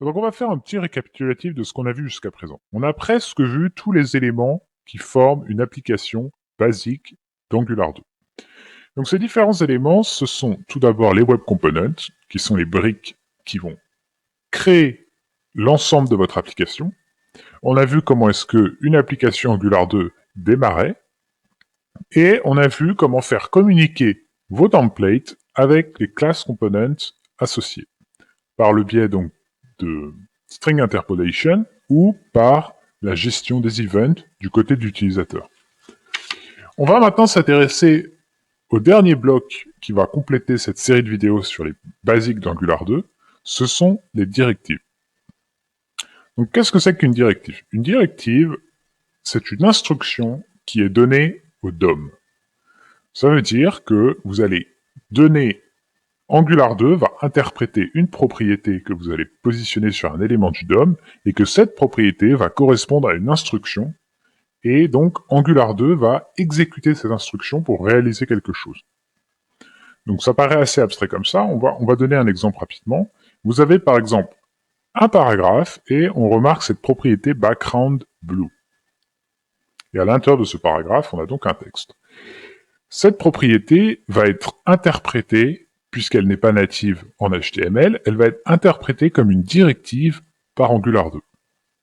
Donc on va faire un petit récapitulatif de ce qu'on a vu jusqu'à présent. On a presque vu tous les éléments qui forment une application basique d'Angular 2. Donc ces différents éléments, ce sont tout d'abord les web components, qui sont les briques qui vont créer l'ensemble de votre application. On a vu comment est-ce qu'une application Angular 2 démarrait, et on a vu comment faire communiquer vos templates avec les class components associés, par le biais donc de string interpolation ou par la gestion des events du côté de l'utilisateur. On va maintenant s'intéresser au dernier bloc qui va compléter cette série de vidéos sur les basiques d'Angular 2, ce sont les directives. Donc qu'est-ce que c'est qu'une directive? Une directive, c'est une instruction qui est donnée au DOM. Ça veut dire que vous allez donner Angular 2 va interpréter une propriété que vous allez positionner sur un élément du DOM et que cette propriété va correspondre à une instruction et donc Angular 2 va exécuter cette instruction pour réaliser quelque chose. Donc ça paraît assez abstrait comme ça, on va donner un exemple rapidement. Vous avez par exemple un paragraphe et on remarque cette propriété background blue. Et à l'intérieur de ce paragraphe, on a donc un texte. Cette propriété va être interprétée, puisqu'elle n'est pas native en HTML, elle va être interprétée comme une directive par Angular 2.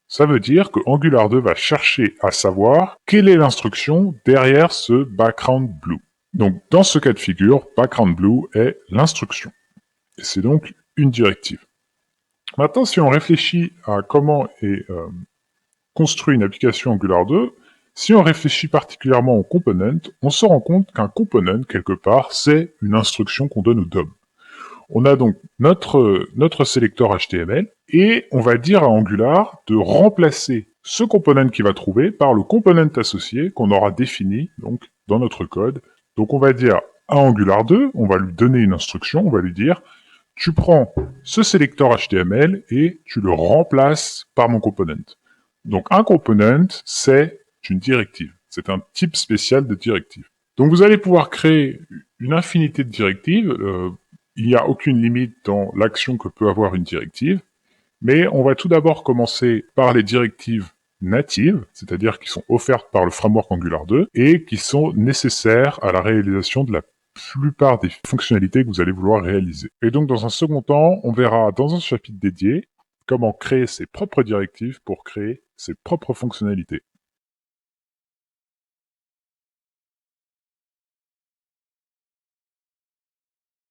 Ça veut dire que Angular 2 va chercher à savoir quelle est l'instruction derrière ce background blue. Donc dans ce cas de figure, background blue est l'instruction. Et c'est donc une directive. Maintenant, si on réfléchit à comment est construit une application Angular 2, si on réfléchit particulièrement au component, on se rend compte qu'un component, quelque part, c'est une instruction qu'on donne au DOM. On a donc notre sélecteur HTML, et on va dire à Angular de remplacer ce component qu'il va trouver par le component associé qu'on aura défini donc dans notre code. Donc on va dire à Angular 2, on va lui donner une instruction, on va lui dire tu prends ce sélecteur HTML et tu le remplaces par mon component. Donc un component, c'est une directive. C'est un type spécial de directive. Donc vous allez pouvoir créer une infinité de directives. Il n'y a aucune limite dans l'action que peut avoir une directive. Mais on va tout d'abord commencer par les directives natives, c'est-à-dire qui sont offertes par le framework Angular 2 et qui sont nécessaires à la réalisation de la plupart des fonctionnalités que vous allez vouloir réaliser. Et donc dans un second temps, on verra dans un chapitre dédié comment créer ses propres directives pour créer ses propres fonctionnalités.